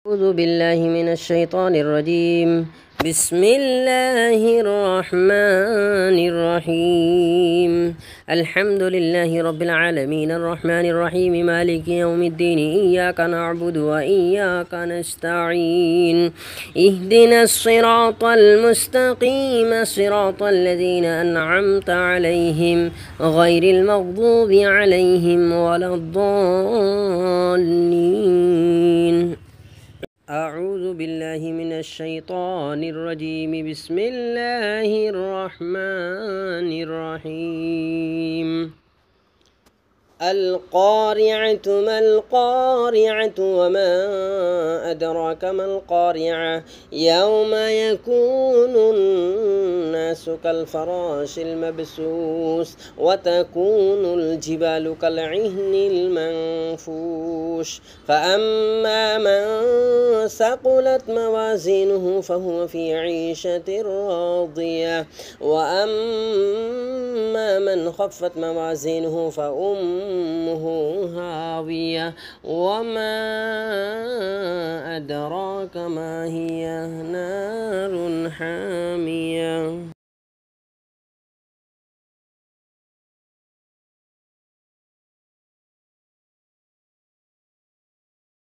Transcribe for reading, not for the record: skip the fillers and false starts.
أعوذ بالله من الشيطان الرجيم. بسم الله الرحمن الرحيم. الحمد لله رب العالمين الرحمن الرحيم مالك يوم الدين إياك نعبد وإياك نستعين اهدنا الصراط المستقيم صراط الذين أنعمت عليهم غير المغضوب عليهم ولا الضالين. أعوذ بالله من الشيطان الرجيم. بسم الله الرحمن الرحيم. القارعة ما القارعة وما أدراك ما القارعة يوم يكون الناس كالفراش المبثوث وتكون الجبال كالعهن المنفوش فأما من ثقلت موازينه فهو في عيشة راضية وأما من خفت موازينه فأمه هاوية وما أدراك ما هي نار حامية.